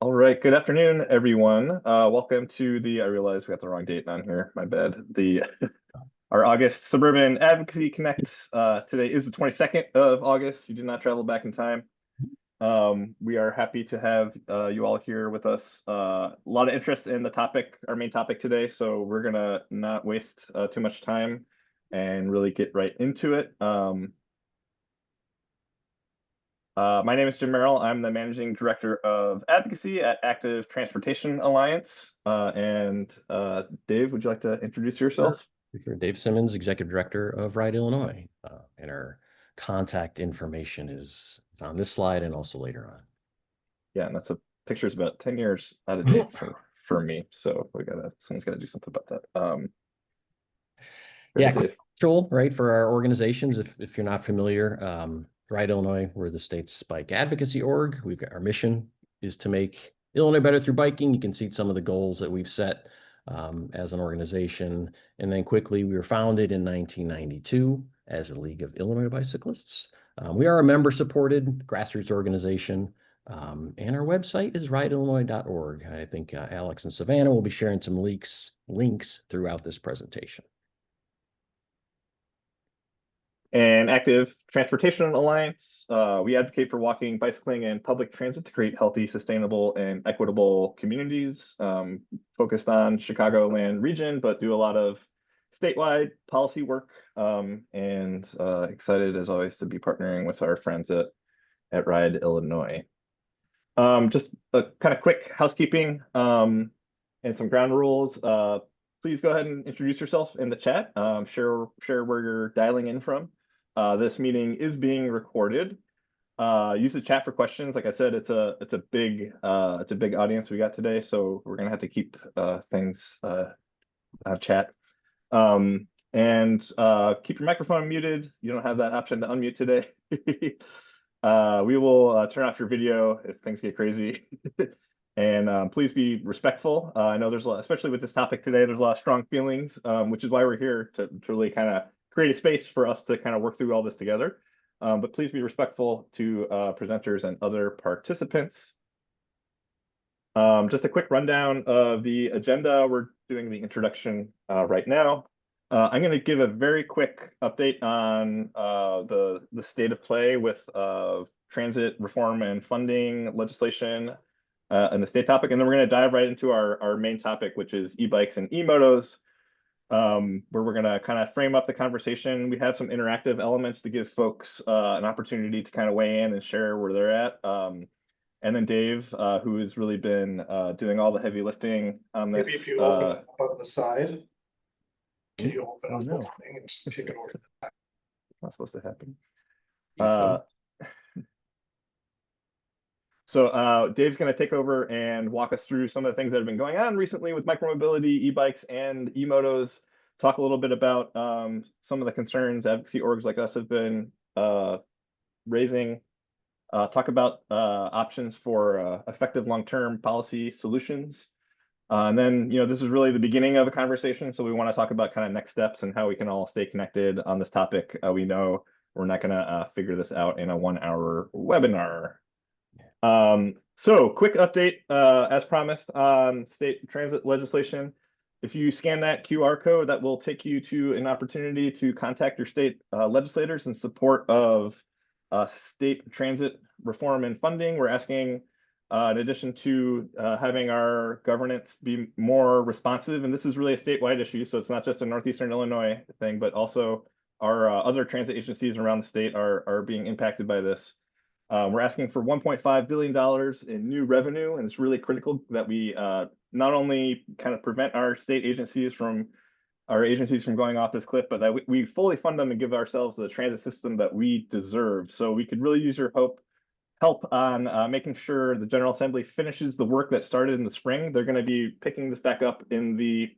All right, good afternoon, everyone. Welcome to I realized we got the wrong date on here. My bad. Our August Suburban Advocacy Connect. Today is the 22nd of August. You did not travel back in time. We are happy to have you all here with us. A lot of interest in the topic, our main topic today, so we're gonna not waste too much time and really get right into it. My name is Jim Merrell. I'm the Managing Director of Advocacy at Active Transportation Alliance. Dave, would you like to introduce yourself? Sure. Dave Simmons, Executive Director of Ride Illinois. And our contact information is on this slide and also later on. Yeah, and that's a picture's about 10 years out of date for me. So someone's gotta do something about that. Yeah, Dave. right, for our organizations, if you're not familiar, Ride Illinois, we're the state's bike advocacy org. Our mission is to make Illinois better through biking. You can see some of the goals that we've set as an organization. And then quickly, we were founded in 1992 as a League of Illinois Bicyclists. We are a member-supported grassroots organization, and our website is rideillinois.org. I think Alex and Savannah will be sharing some links throughout this presentation. And Active Transportation Alliance, we advocate for walking, bicycling, and public transit to create healthy, sustainable, and equitable communities, focused on Chicagoland region, but do a lot of statewide policy work, and excited as always to be partnering with our friends at Ride Illinois. Just a kind of quick housekeeping and some ground rules. Please go ahead and introduce yourself in the chat. Share where you're dialing in from. This meeting is being recorded. Use the chat for questions. Like I said, it's a big audience we got today, so we're gonna have to keep things chat. And keep your microphone muted. You don't have that option to unmute today. We will turn off your video if things get crazy. And please be respectful. I know there's a lot, especially with this topic today, there's a lot of strong feelings, which is why we're here to really kind of create a space for us to kind of work through all this together. But please be respectful to presenters and other participants. Just a quick rundown of the agenda. We're doing the introduction right now. I'm going to give a very quick update on the state of play with transit reform and funding legislation and the state topic, and then we're going to dive right into our main topic, which is e-bikes and e-motos, where we're going to kind of frame up the conversation. We have some interactive elements to give folks an opportunity to kind of weigh in and share where they're at. And then Dave, who has really been doing all the heavy lifting on this. Maybe if you open it up on the side. Can you open up the thing and just kick it over to the side? It's not supposed to happen. So Dave's going to take over and walk us through some of the things that have been going on recently with micromobility, e-bikes, and e-motos. Talk a little bit about some of the concerns advocacy orgs like us have been raising. Talk about options for effective long-term policy solutions. And then, this is really the beginning of a conversation. So we want to talk about kind of next steps and how we can all stay connected on this topic. We know we're not going to figure this out in a 1-hour webinar. So quick update, as promised, on state transit legislation. If you scan that QR code, that will take you to an opportunity to contact your state legislators in support of state transit reform and funding. We're asking, in addition to having our governance be more responsive, and this is really a statewide issue, so it's not just a Northeastern Illinois thing, but also our other transit agencies around the state are being impacted by this. We're asking for $1.5 billion in new revenue, and it's really critical that we not only kind of prevent our state agencies from going off this cliff, but that we fully fund them and give ourselves the transit system that we deserve. So we could really use your help on making sure the General Assembly finishes the work that started in the spring. They're going to be picking this back up in the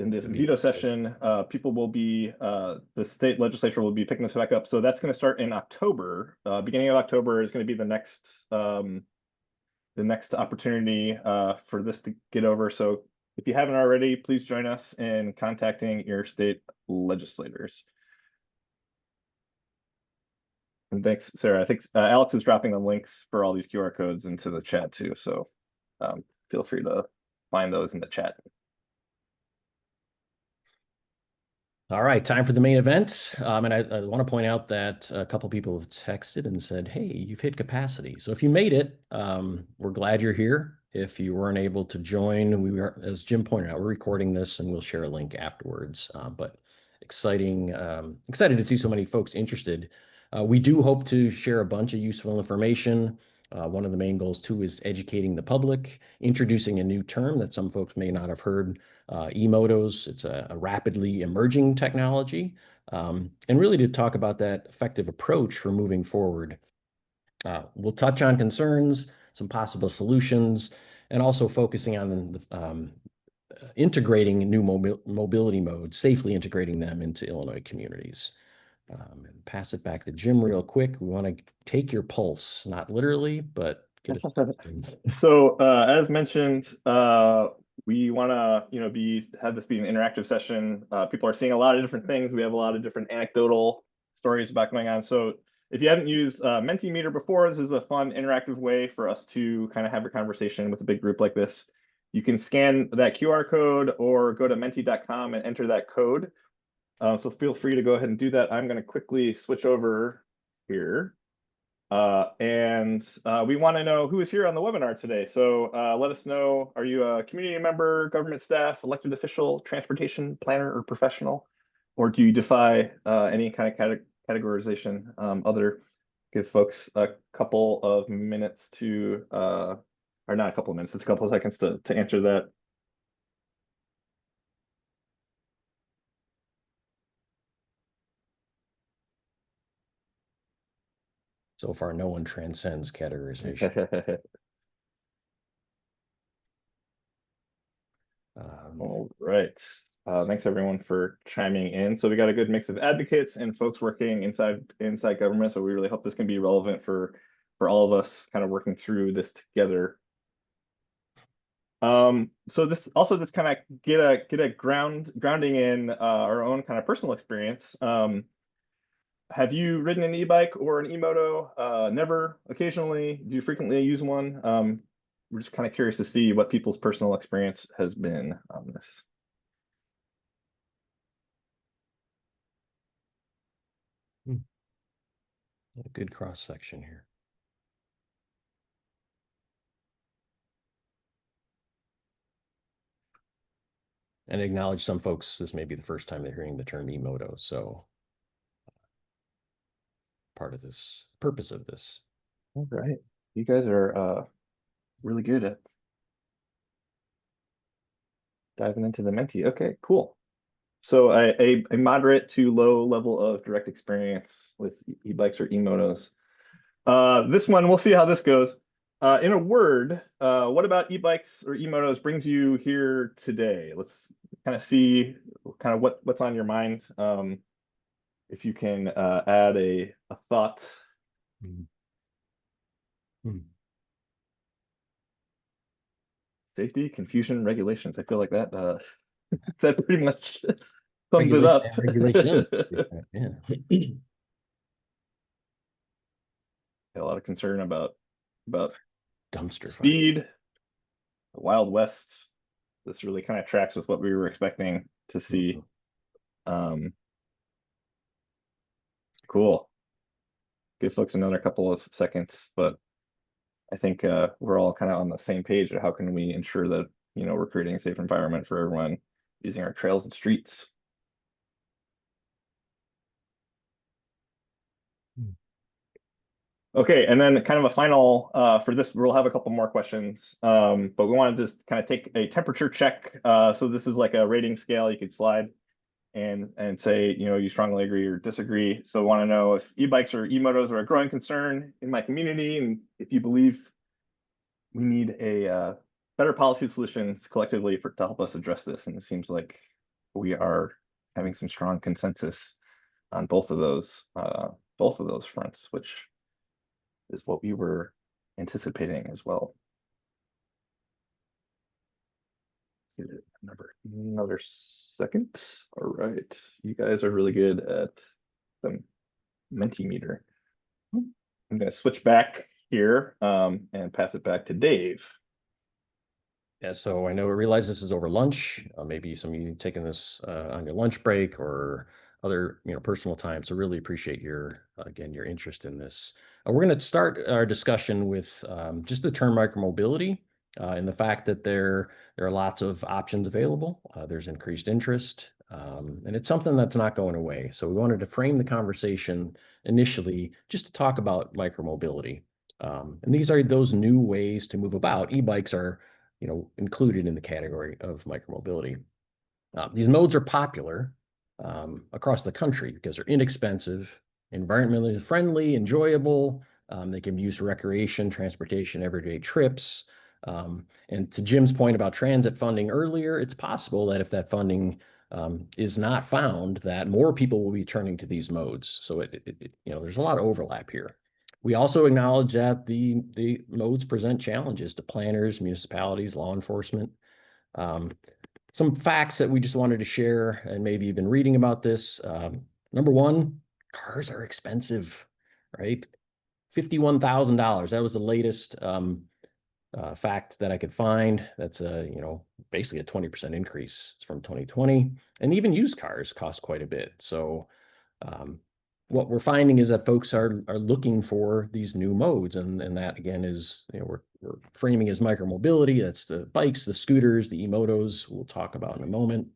veto session. People will be the state legislature will be picking this back up. So that's going to start in October. Beginning of October is going to be the next opportunity for this to get over. So if you haven't already, please join us in contacting your state legislators. And thanks, Sarah. I think Alex is dropping the links for all these QR codes into the chat too. So feel free to find those in the chat. All right, time for the main event. And I want to point out that a couple people have texted and said, hey, you've hit capacity. So if you made it, we're glad you're here. If you weren't able to join, we are, as Jim pointed out, we're recording this and we'll share a link afterwards. But exciting, excited to see so many folks interested. We do hope to share a bunch of useful information. One of the main goals too is educating the public, introducing a new term that some folks may not have heard, e-motos. It's a rapidly emerging technology, and really to talk about that effective approach for moving forward. We'll touch on concerns, some possible solutions, and also focusing on integrating new mobility modes, safely integrating them into Illinois communities. And pass it back to Jim real quick. We want to take your pulse, not literally, but get it. So as mentioned, we want to have this be an interactive session. People are seeing a lot of different things. We have a lot of different anecdotal stories about going on. So if you haven't used Mentimeter before, this is a fun interactive way for us to kind of have a conversation with a big group like this. You can scan that QR code or go to menti.com and enter that code. So feel free to go ahead and do that. I'm going to quickly switch over here. And we want to know who is here on the webinar today. So let us know, are you a community member, government staff, elected official, transportation planner, or professional? Or do you defy any kind of categorization? Give folks a couple of minutes to, or not a couple of minutes, it's a couple of seconds to answer that. So far, no one transcends categorization. All right. Thanks everyone for chiming in. So we got a good mix of advocates and folks working inside government. So we really hope this can be relevant for all of us kind of working through this together. So this kind of get a grounding in our own kind of personal experience. Have you ridden an e-bike or an e-moto? Never, occasionally? Do you frequently use one? We're just kind of curious to see what people's personal experience has been on this. A good cross section here. And acknowledge some folks, this may be the first time they're hearing the term e-moto, so part of this purpose of this. All right, you guys are really good at diving into the Menti. Okay, cool. So a moderate to low level of direct experience with e-bikes or e-motos. This one, we'll see how this goes. In a word, what about e-bikes or e-motos brings you here today? Let's kind of see kind of what's on your mind. If you can add a thought. Safety, confusion, regulations. I feel like that that pretty much sums it up. Regulation. Yeah. A lot of concern about dumpster speed, the Wild West. This really kind of tracks with what we were expecting to see. Cool. Give folks another couple of seconds, but I think we're all kind of on the same page of how can we ensure that we're creating a safe environment for everyone using our trails and streets. Okay, and then kind of a final for this, we'll have a couple more questions, but we wanted to just kind of take a temperature check. So this is like a rating scale. You could slide and say, you strongly agree or disagree. So I want to know if e-bikes or e-motos are a growing concern in my community, and if you believe we need a better policy solutions collectively to help us address this. And it seems like we are having some strong consensus on both of those fronts, which is what we were anticipating as well. Another second. All right, you guys are really good at the Mentimeter. I'm going to switch back here and pass it back to Dave. Yeah, so I realize this is over lunch. Maybe some of you taking this on your lunch break or other, personal time. So really appreciate your interest in this. We're going to start our discussion with just the term micromobility and the fact that there are lots of options available. There's increased interest, and it's something that's not going away. So we wanted to frame the conversation initially just to talk about micromobility. And these are those new ways to move about. E-bikes are included in the category of micromobility. These modes are popular across the country because they're inexpensive, environmentally friendly, enjoyable. They can be used for recreation, transportation, everyday trips. And to Jim's point about transit funding earlier, it's possible that if that funding is not found, that more people will be turning to these modes. So there's a lot of overlap here. We also acknowledge that the modes present challenges to planners, municipalities, law enforcement. Some facts that we just wanted to share, and maybe you've been reading about this. Number one, cars are expensive, right? $51,000. That was the latest fact that I could find. That's basically a 20% increase from 2020. And even used cars cost quite a bit. So what we're finding is that folks are looking for these new modes, and that again is we're framing as micromobility. That's the bikes, the scooters, the e-motos. We'll talk about in a moment.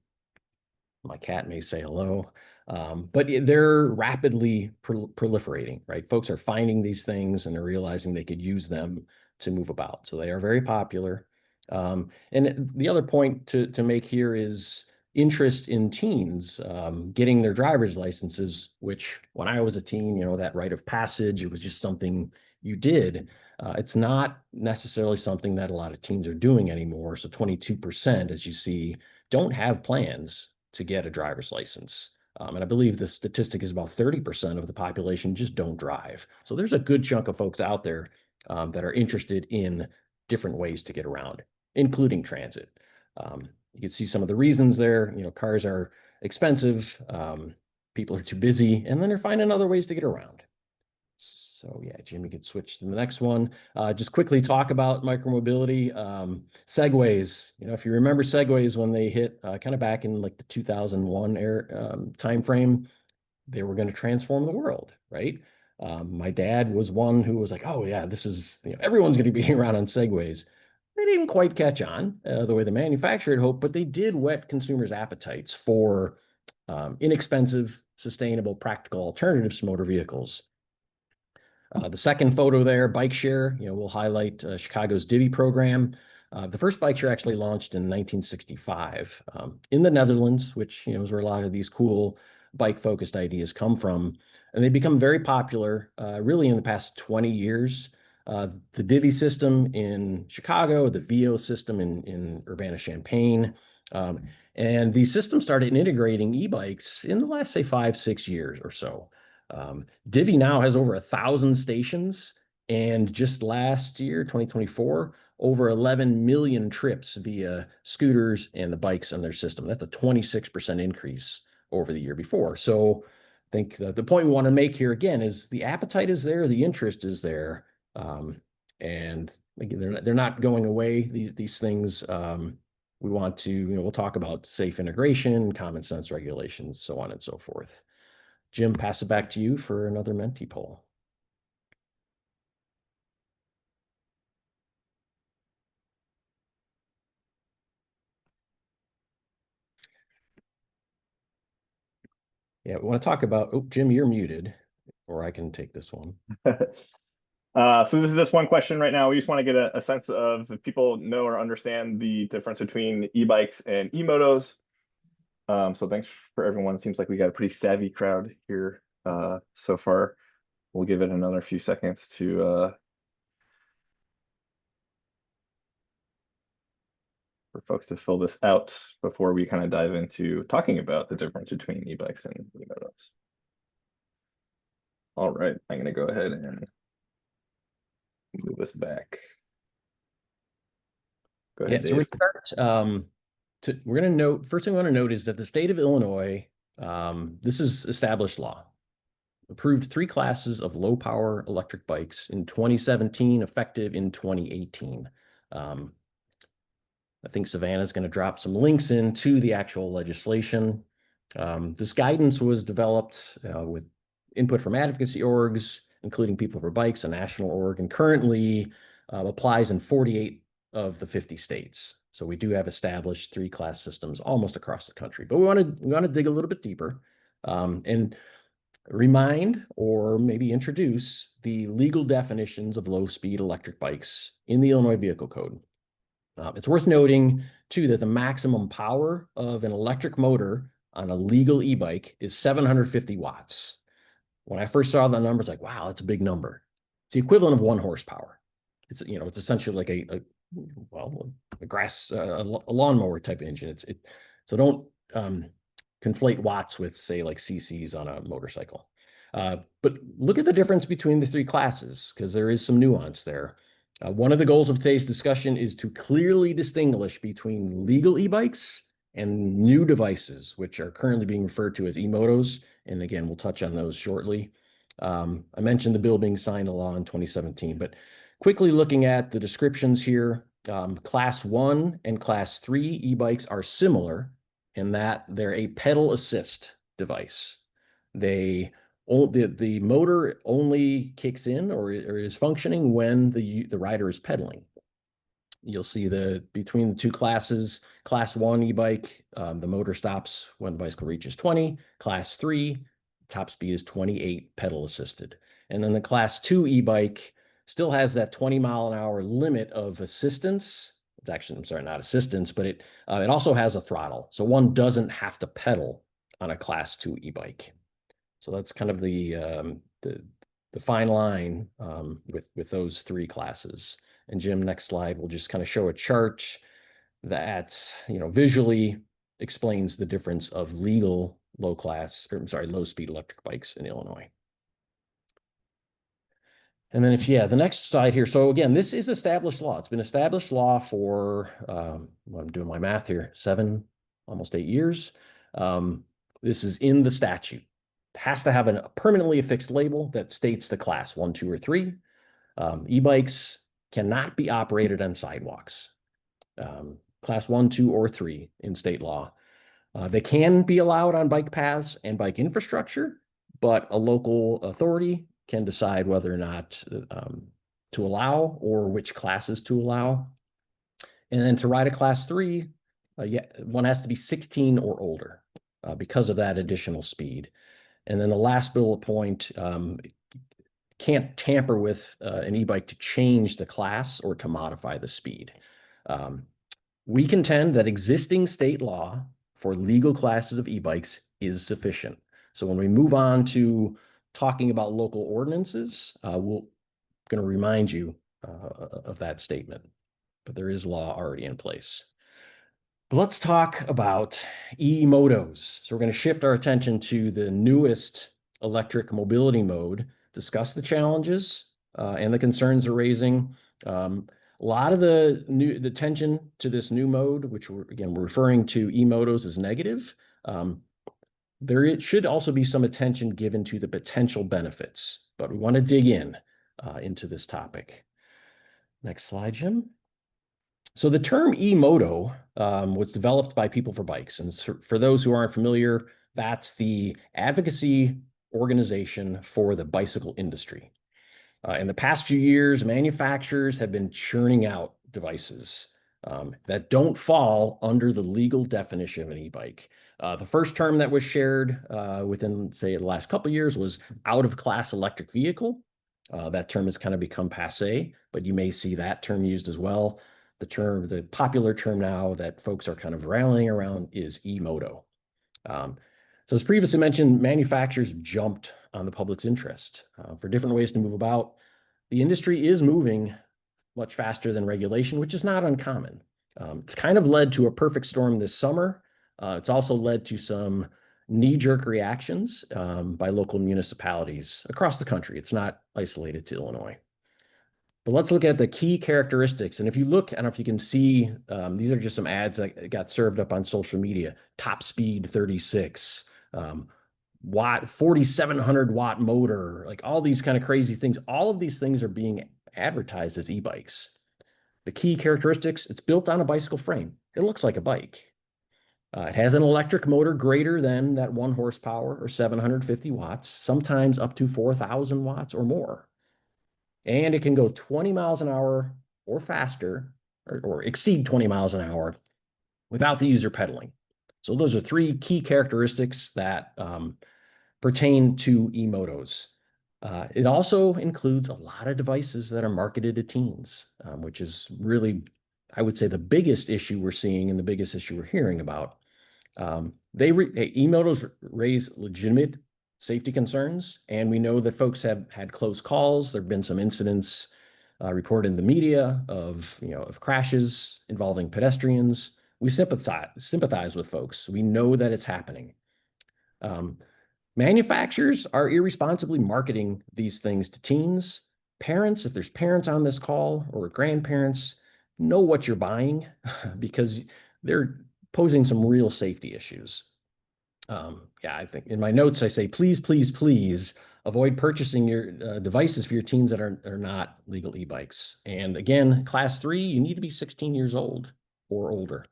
My cat may say hello, but they're rapidly proliferating. Right, folks are finding these things and they're realizing they could use them to move about. So they are very popular. And the other point to make here is interest in teens getting their driver's licenses, which when I was a teen, that rite of passage, it was just something you did. It's not necessarily something that a lot of teens are doing anymore. So 22%, as you see, don't have plans to get a driver's license. And I believe the statistic is about 30% of the population just don't drive. So there's a good chunk of folks out there that are interested in different ways to get around, including transit. You can see some of the reasons there. Cars are expensive, people are too busy, and then they're finding other ways to get around. So yeah, Jim, you could switch to the next one. Just quickly talk about micromobility. Segways, if you remember segways when they hit kind of back in like the 2001 time frame, they were going to transform the world, right? My dad was one who was like, oh yeah, this is, everyone's going to be around on segways. They didn't quite catch on the way the manufacturer had hoped, but they did whet consumers' appetites for inexpensive, sustainable, practical alternatives to motor vehicles. The second photo there, bike share, we'll highlight Chicago's Divvy program. The first bike share actually launched in 1965 in the Netherlands, which is where a lot of these cool bike-focused ideas come from. And they become very popular really in the past 20 years. The Divvy system in Chicago, the VO system in Urbana-Champaign. And these systems started integrating e-bikes in the last, say, 5-6 years or so. Divvy now has over 1,000 stations, and just last year, 2024, over 11 million trips via scooters and the bikes on their system. That's a 26% increase over the year before. So I think the point we want to make here again is the appetite is there, the interest is there, and again, they're not going away. These things we want to, we'll talk about safe integration, common sense regulations, so on and so forth. Jim, pass it back to you for another Menti poll. Yeah, we want to talk about, oh, Jim, you're muted, or I can take this one. So this is just one question right now. We just want to get a sense of if people know or understand the difference between e-bikes and e-motos. So thanks for everyone. It seems like we got a pretty savvy crowd here so far. We'll give it another few seconds to for folks to fill this out before we kind of dive into talking about the difference between e-bikes and e-motos. All right, I'm going to go ahead and move this back. Go ahead, Yeah, so we Dave. start. We're going to note, first thing we want to note is that the state of Illinois, this is established law. approved 3 classes of low power electric bikes in 2017, effective in 2018. I think Savannah's going to drop some links into the actual legislation. This guidance was developed with input from advocacy orgs, including People for Bikes, a national org, and currently applies in 48 of the 50 states. So we do have established 3-class systems almost across the country, but we want to dig a little bit deeper and remind or maybe introduce the legal definitions of low-speed electric bikes in the Illinois Vehicle Code. It's worth noting, too, that the maximum power of an electric motor on a legal e-bike is 750 watts. When I first saw the numbers, like, wow, that's a big number. It's the equivalent of 1 horsepower. It's, you know, it's essentially like a lawnmower type engine. So don't conflate watts with, say, like cc's on a motorcycle. But look at the difference between the 3 classes, because there is some nuance there. One of the goals of today's discussion is to clearly distinguish between legal e-bikes and new devices, which are currently being referred to as e-motos. And again, we'll touch on those shortly. I mentioned the bill being signed into law in 2017, but quickly looking at the descriptions here, Class 1 and Class 3 e-bikes are similar in that they're a pedal assist device. The motor only kicks in or is functioning when the rider is pedaling. You'll see between the 2 classes, Class 1 e-bike, the motor stops when the bicycle reaches 20. Class 3, top speed is 28 pedal assisted. And then the Class 2 e-bike still has that 20-mile-an-hour limit of assistance. It's actually, I'm sorry, not assistance, but it also has a throttle. So one doesn't have to pedal on a Class 2 e-bike. So that's kind of the fine line with those 3 classes. And Jim, next slide, we'll just kind of show a chart that, you know, visually explains the difference of legal low-speed electric bikes in Illinois. And then the next slide here. So again, this is established law. It's been established law for, I'm doing my math here, almost 8 years. This is in the statute. It has to have a permanently affixed label that states the class 1, 2, or 3. E-bikes cannot be operated on sidewalks. Class 1, 2, or 3 in state law. They can be allowed on bike paths and bike infrastructure, but a local authority can decide whether or not to allow or which classes to allow. And then to ride a Class 3, one has to be 16 or older because of that additional speed. And then the last bullet point, can't tamper with an e-bike to change the class or to modify the speed. We contend that existing state law for legal classes of e-bikes is sufficient. So when we move on to talking about local ordinances, we're going to remind you of that statement, but there is law already in place. But let's talk about e-motos. So we're going to shift our attention to the newest electric mobility mode, discuss the challenges and the concerns they're raising. A lot of the attention to this new mode, which we're referring to e-motos as negative. There should also be some attention given to the potential benefits, but we want to dig into this topic. Next slide, Jim. So the term e-moto was developed by People for Bikes. And for those who aren't familiar, that's the advocacy organization for the bicycle industry. In the past few years, manufacturers have been churning out devices that don't fall under the legal definition of an e-bike. The first term that was shared within, say, the last couple of years was out-of-class electric vehicle. That term has kind of become passé, but you may see that term used as well. The popular term now that folks are kind of rallying around is e-moto. So as previously mentioned, manufacturers jumped on the public's interest for different ways to move about. The industry is moving much faster than regulation, which is not uncommon. It's kind of led to a perfect storm this summer. It's also led to some knee-jerk reactions by local municipalities across the country. It's not isolated to Illinois. But let's look at the key characteristics. And if you look, I don't know if you can see, these are just some ads that got served up on social media. Top speed 36, watt, 4,700 watt motor, like all these kind of crazy things. All of these things are being advertised as e-bikes. The key characteristics, it's built on a bicycle frame. It looks like a bike. It has an electric motor greater than that 1 horsepower or 750 watts, sometimes up to 4,000 watts or more. And it can go 20 miles an hour or faster, or exceed 20 miles an hour without the user pedaling. So those are 3 key characteristics that pertain to e-motos. It also includes a lot of devices that are marketed to teens, which is really, I would say, the biggest issue we're seeing and the biggest issue we're hearing about. E-motos raise legitimate safety concerns, and we know that folks have had close calls. There have been some incidents reported in the media of crashes involving pedestrians. We sympathize with folks. We know that it's happening. Manufacturers are irresponsibly marketing these things to teens. Parents, if there's parents on this call or grandparents, know what you're buying because they're posing some real safety issues. Yeah, I think in my notes I say, please, please, please avoid purchasing your devices for your teens that are not legal e-bikes. And again, class 3, you need to be 16 years old or older.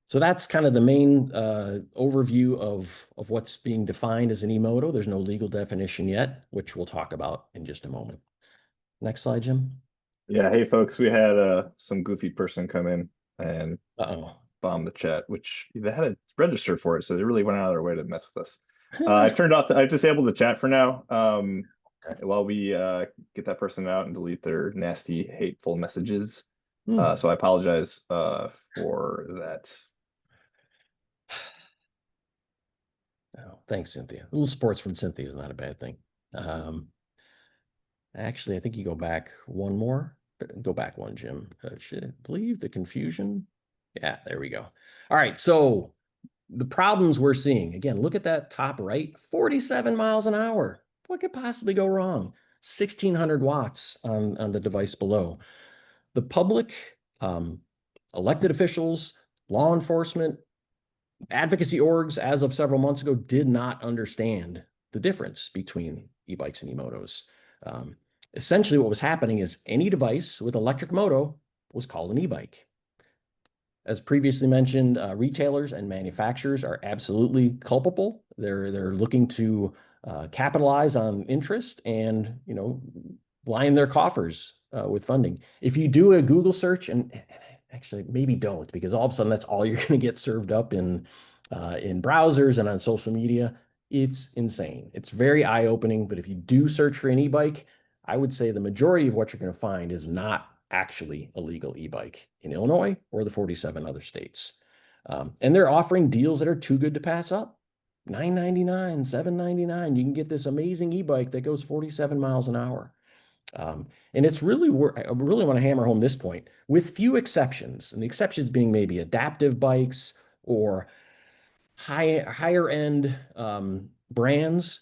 So that's kind of the main overview of what's being defined as an e-moto. There's no legal definition yet, which we'll talk about in just a moment. Next slide, Jim. Yeah, hey folks, we had some goofy person come in and Uh-oh. bomb the chat, which they had to register for it, so they really went out of their way to mess with us. I disabled the chat for now. While we get that person out and delete their nasty, hateful messages. So I apologize for that. Oh, thanks, Cynthia. A little sports from Cynthia is not a bad thing. Actually, I think you go back one more. Go back one, Jim. Should I believe the confusion? Yeah, there we go. All right, so the problems we're seeing, again, look at that top right, 47 miles an hour. What could possibly go wrong? 1,600 watts on the device below. The public, elected officials, law enforcement, advocacy orgs, as of several months ago, did not understand the difference between e-bikes and e-motos. Essentially, what was happening is any device with electric moto was called an e-bike. As previously mentioned, retailers and manufacturers are absolutely culpable. They're looking to capitalize on interest and line their coffers with funding. If you do a Google search, and actually maybe don't, because all of a sudden that's all you're going to get served up in browsers and on social media. It's insane. It's very eye-opening. But if you do search for an e-bike, I would say the majority of what you're going to find is not actually a legal e-bike in Illinois or the 47 other states. And they're offering deals that are too good to pass up. $9.99, $7.99. You can get this amazing e-bike that goes 47 miles an hour. And it's really, I really want to hammer home this point, with few exceptions, and the exceptions being maybe adaptive bikes or higher end brands.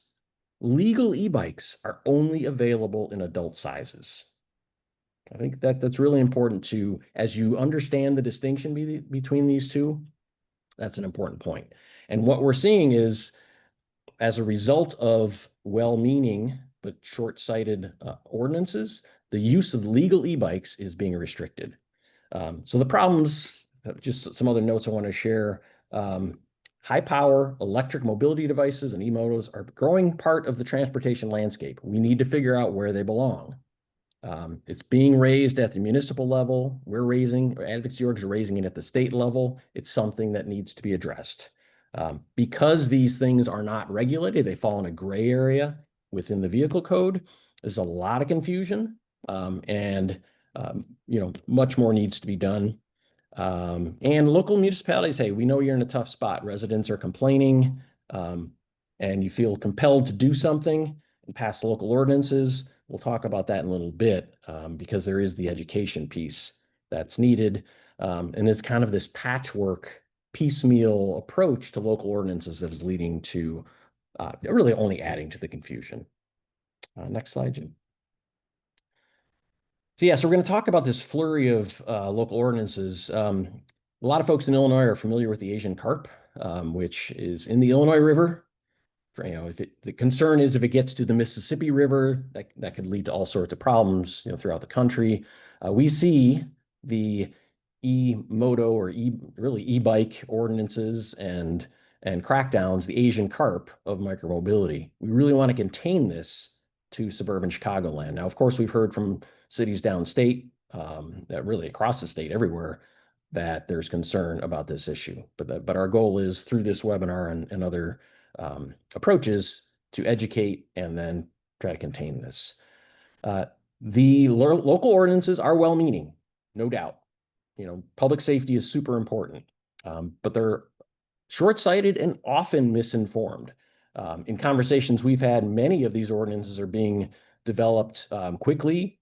Legal e-bikes are only available in adult sizes. I think that's really important to, as you understand the distinction between these two, that's an important point. And what we're seeing is, as a result of well-meaning but short-sighted ordinances, the use of legal e-bikes is being restricted. So the problems, just some other notes I want to share. High-power electric mobility devices and e-motos are a growing part of the transportation landscape. We need to figure out where they belong. It's being raised at the municipal level. Advocacy orgs are raising it at the state level. It's something that needs to be addressed. Because these things are not regulated, they fall in a gray area within the vehicle code. There's a lot of confusion, and much more needs to be done. And local municipalities, hey, we know you're in a tough spot. Residents are complaining, and you feel compelled to do something and pass local ordinances. We'll talk about that in a little bit, because there is the education piece that's needed. And it's kind of this patchwork, piecemeal approach to local ordinances that is leading to really only adding to the confusion. Next slide, Jim. So yeah, so we're going to talk about this flurry of local ordinances. A lot of folks in Illinois are familiar with the Asian carp, which is in the Illinois River. if the concern is if it gets to the Mississippi River, that could lead to all sorts of problems, throughout the country. We see the e-moto or really e-bike ordinances and crackdowns, the Asian carp of micromobility. We really want to contain this to suburban Chicagoland. Now, of course, we've heard from cities downstate, that really across the state, everywhere, that there's concern about this issue. But our goal is through this webinar and other approaches to educate and then try to contain this. The local ordinances are well-meaning, no doubt. Public safety is super important, but they're short-sighted and often misinformed. In conversations we've had, many of these ordinances are being developed quickly.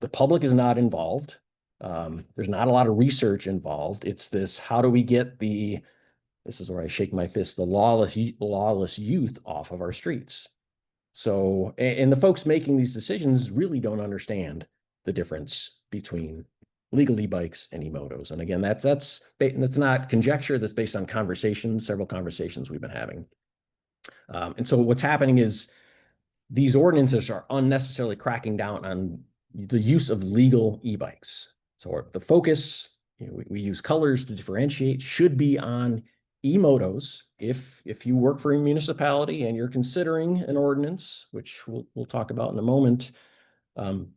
The public is not involved. There's not a lot of research involved. It's this, how do we get this is where I shake my fist, the lawless youth off of our streets. So, and the folks making these decisions really don't understand the difference between legal e-bikes and e-motos. And again, that's not conjecture, that's based on several conversations we've been having. And so what's happening is these ordinances are unnecessarily cracking down on the use of legal e-bikes. So the focus, we use colors to differentiate, should be on e-motos. If you work for a municipality and you're considering an ordinance, which we'll talk about in a moment,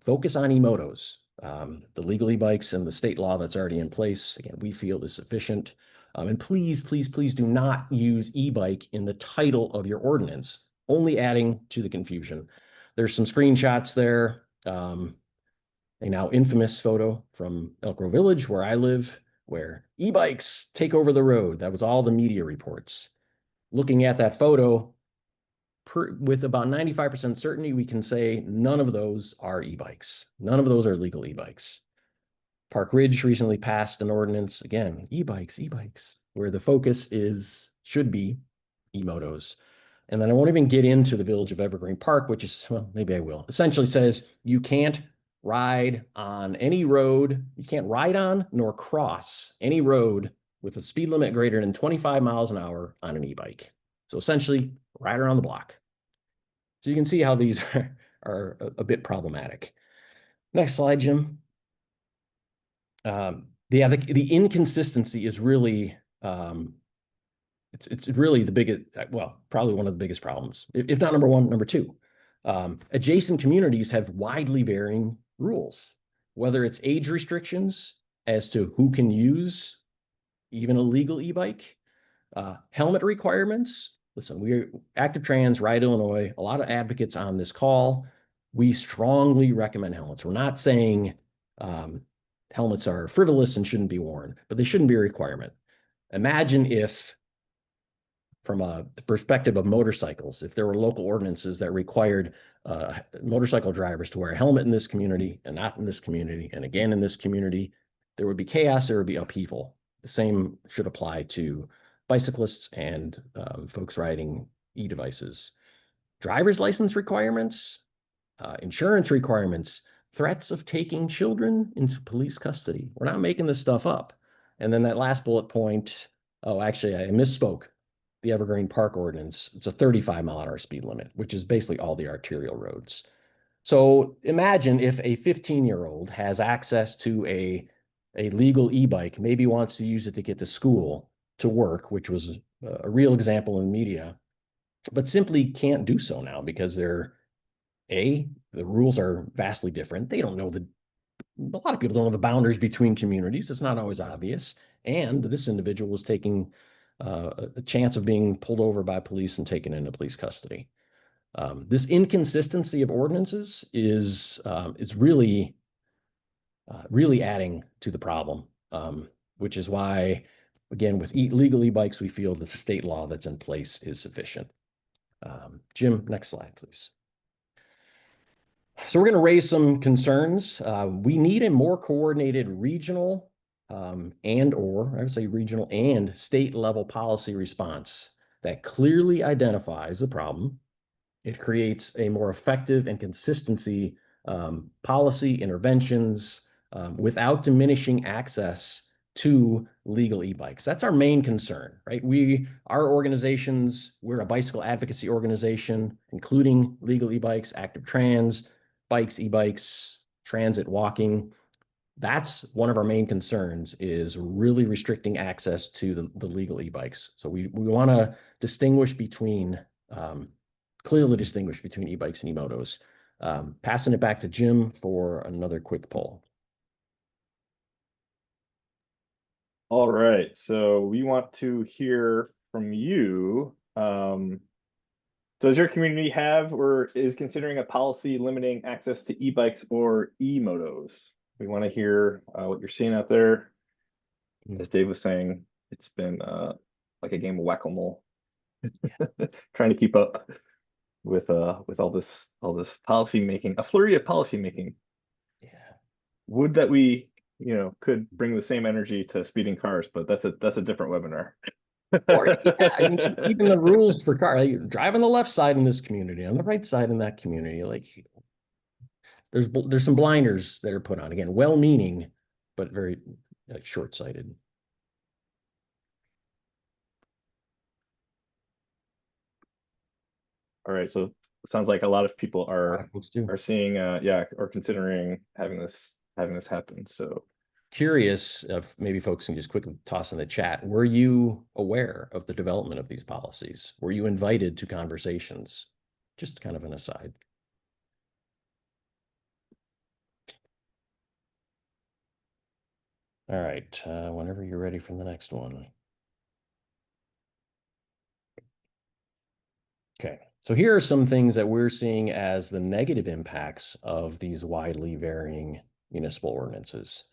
focus on e-motos. The legal e-bikes and the state law that's already in place, again, we feel is sufficient. And please, please, please do not use e-bike in the title of your ordinance, only adding to the confusion. There's some screenshots there. A now infamous photo from Elk Grove Village, where I live, where e-bikes take over the road. That was all the media reports. Looking at that photo, with about 95% certainty, we can say none of those are e-bikes. None of those are legal e-bikes. Park Ridge recently passed an ordinance, again, e-bikes, where the focus should be e-motos. And then I won't even get into the Village of Evergreen Park, which is, well, maybe I will. Essentially says you can't ride on any road. You can't ride on nor cross any road with a speed limit greater than 25 miles an hour on an e-bike. So essentially, ride around the block. So you can see how these are a bit problematic. Next slide, Jim. The inconsistency is really, it's really the biggest, well, probably one of the biggest problems, if not number one, number two. Adjacent communities have widely varying rules, whether it's age restrictions as to who can use even a legal e-bike, helmet requirements. Listen, we're Active Trans, Ride Illinois, a lot of advocates on this call. We strongly recommend helmets. We're not saying helmets are frivolous and shouldn't be worn, but they shouldn't be a requirement. Imagine if, from the perspective of motorcycles, if there were local ordinances that required motorcycle drivers to wear a helmet in this community and not in this community, and again in this community, there would be chaos, there would be upheaval. The same should apply to bicyclists and folks riding e-devices. Driver's license requirements, insurance requirements, threats of taking children into police custody. We're not making this stuff up. And then that last bullet point, oh, actually, I misspoke. The Evergreen Park ordinance, it's a 35-mile-an-hour speed limit, which is basically all the arterial roads. So imagine if a 15-year-old has access to a legal e-bike, maybe wants to use it to get to school, to work, which was a real example in the media, but simply can't do so now because the rules are vastly different. They don't know a lot of people don't know the boundaries between communities. It's not always obvious. And this individual was taking a chance of being pulled over by police and taken into police custody. This inconsistency of ordinances is really adding to the problem, which is why, again, with legal e-bikes, we feel the state law that's in place is sufficient. Jim, next slide, please. So we're going to raise some concerns. We need a more coordinated regional and/or, I would say regional and state level policy response that clearly identifies the problem. It creates a more effective and consistency policy interventions without diminishing access to legal e-bikes. That's our main concern, right? Our organizations, we're a bicycle advocacy organization, including legal e-bikes, active trans, bikes, e-bikes, transit, walking. That's one of our main concerns, is really restricting access to the legal e-bikes. So we want to distinguish between, clearly distinguish between e-bikes and e-motos. Passing it back to Jim for another quick poll. All right, so we want to hear from you. Does your community have or is considering a policy limiting access to e-bikes or e-motos? We want to hear what you're seeing out there. As Dave was saying, it's been like a game of whack-a-mole, trying to keep up with all this policy making, a flurry of policy making. Yeah. Would that we, could bring the same energy to speeding cars, but that's a different webinar. Or yeah, I mean, even the rules for car, like, drive on the left side in this community, on the right side in that community. Like, there's some blinders that are put on, again, well-meaning, but very like short-sighted. All right, so it sounds like a lot of people are seeing, or considering having this happen. So curious if maybe folks can just quickly toss in the chat. Were you aware of the development of these policies? Were you invited to conversations? Just kind of an aside. All right, whenever you're ready for the next one. Okay, so here are some things that we're seeing as the negative impacts of these widely varying municipal ordinances.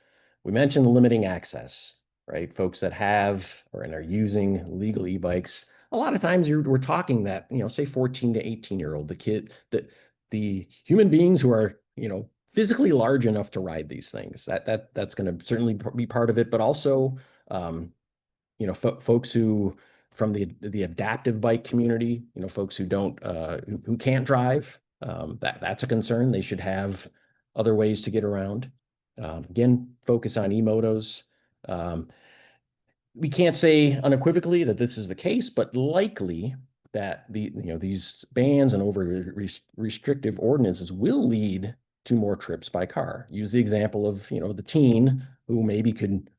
We mentioned limiting access, right? Folks that have or and are using legal e-bikes. A lot of times we're talking that, say 14 to 18-year-old, the human beings who are, physically large enough to ride these things. That's going to certainly be part of it, but also, folks who from the adaptive bike community, folks who who can't drive, that's a concern. They should have other ways to get around. Again, focus on e-motos. We can't say unequivocally that this is the case, but likely that these bans and over restrictive ordinances will lead to more trips by car. Use the example of the teen who maybe could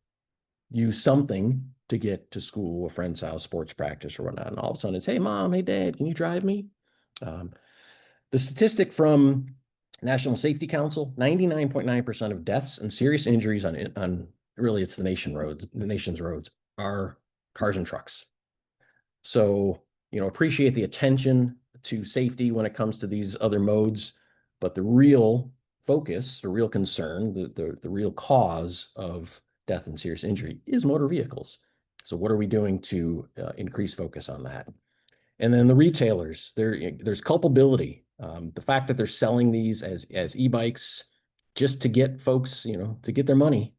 use something to get to school, a friend's house, sports practice, or whatnot, and all of a sudden it's, hey mom, hey dad, can you drive me? The statistic from National Safety Council, 99.9% of deaths and serious injuries on really it's the nation's roads are cars and trucks. So, appreciate the attention to safety when it comes to these other modes, but the real focus, the real concern, the real cause of death and serious injury is motor vehicles. So what are we doing to increase focus on that? And then the retailers, there's culpability. The fact that they're selling these as e-bikes just to get folks, to get their money.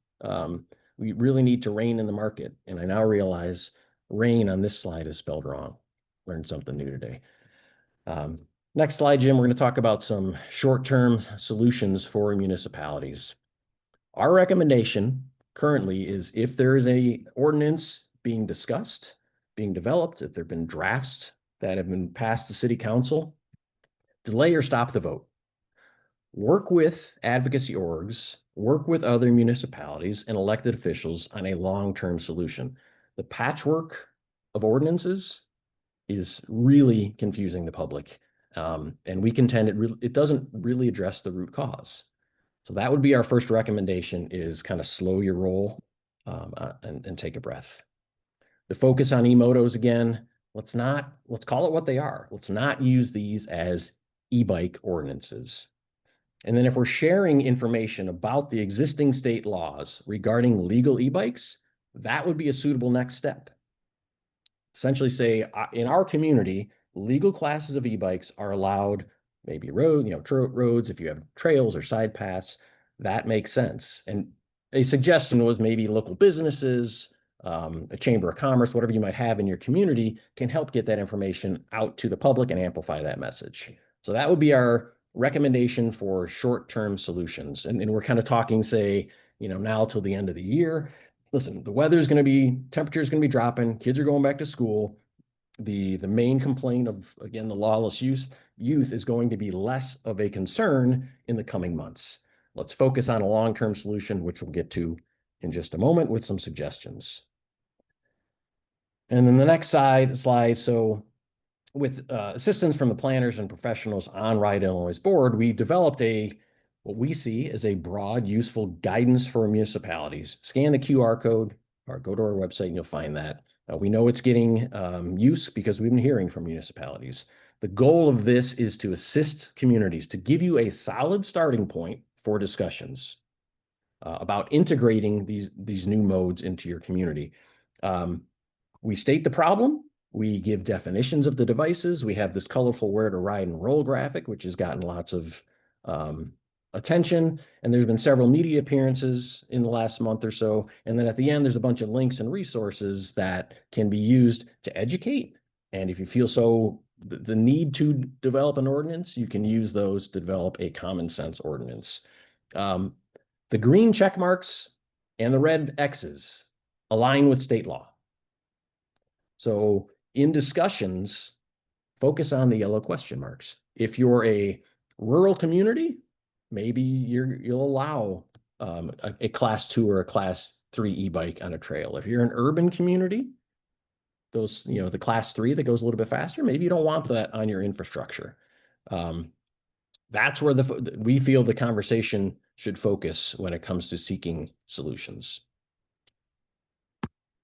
We really need to rein in the market. And I now realize rein on this slide is spelled wrong. Learned something new today. Next slide, Jim, we're going to talk about some short-term solutions for municipalities. Our recommendation currently is, if there is a ordinance being discussed, being developed, if there have been drafts that have been passed to city council, delay or stop the vote. Work with advocacy orgs, work with other municipalities and elected officials on a long-term solution. The patchwork of ordinances is really confusing the public. And we contend it doesn't really address the root cause. So that would be our first recommendation, is kind of slow your roll and take a breath. The focus on e-motos, again, let's call it what they are. Let's not use these as e-bike ordinances. And then if we're sharing information about the existing state laws regarding legal e-bikes, that would be a suitable next step. Essentially say, in our community, legal classes of e-bikes are allowed, maybe roads, if you have trails or side paths, that makes sense. And a suggestion was maybe local businesses, a chamber of commerce, whatever you might have in your community, can help get that information out to the public and amplify that message. So that would be our recommendation for short-term solutions. And we're kind of talking, say, now till the end of the year. listen, temperature is going to be dropping. Kids are going back to school. The main complaint of, again, the lawless youth is going to be less of a concern in the coming months. Let's focus on a long-term solution, which we'll get to in just a moment with some suggestions. And then the next slide. So with assistance from the planners and professionals on Ride Illinois' board, we developed what we see as a broad, useful guidance for municipalities. Scan the QR code or go to our website and you'll find that. We know it's getting use because we've been hearing from municipalities. The goal of this is to assist communities, to give you a solid starting point for discussions about integrating these new modes into your community. We state the problem. We give definitions of the devices. We have this colorful where to ride and roll graphic, which has gotten lots of attention. And there's been several media appearances in the last month or so. And then at the end, there's a bunch of links and resources that can be used to educate. And if you feel the need to develop an ordinance, you can use those to develop a common sense ordinance. The green check marks and the red X's align with state law. So in discussions, focus on the yellow question marks. If you're a rural community, maybe you'll allow a class 2 or a class 3 e-bike on a trail. If you're an urban community, the class 3 that goes a little bit faster, maybe you don't want that on your infrastructure. That's where we feel the conversation should focus when it comes to seeking solutions.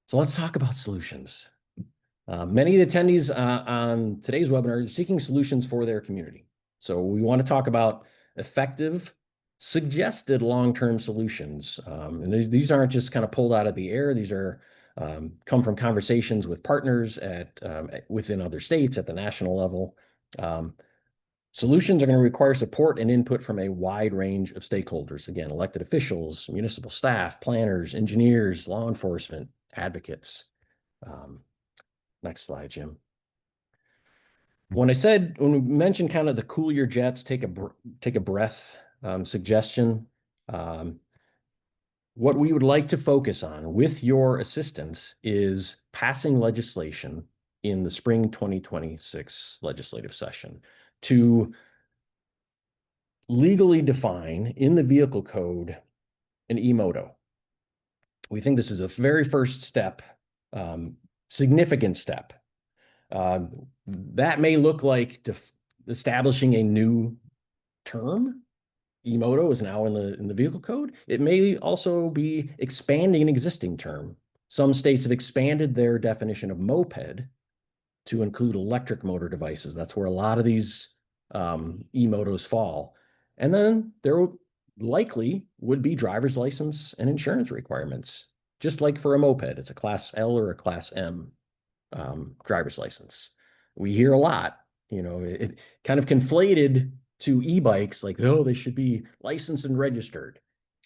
So let's talk about solutions. Many of the attendees on today's webinar are seeking solutions for their community. So we want to talk about effective, suggested long-term solutions. And these aren't just kind of pulled out of the air. These are come from conversations with partners within other states at the national level. Solutions are going to require support and input from a wide range of stakeholders. Again, elected officials, municipal staff, planners, engineers, law enforcement, advocates. Next slide, Jim. When we mentioned kind of the cool your jets, take a breath suggestion, what we would like to focus on with your assistance is passing legislation in the spring 2026 legislative session to legally define in the vehicle code an e-moto. We think this is a very first step, significant step. That may look like establishing a new term. E-moto is now in the vehicle code. It may also be expanding an existing term. Some states have expanded their definition of moped to include electric motor devices. That's where a lot of these e-motos fall. And then there likely would be driver's license and insurance requirements, just like for a moped. It's a class L or a class M driver's license. We hear a lot, it kind of conflated to e-bikes, like, oh, they should be licensed and registered.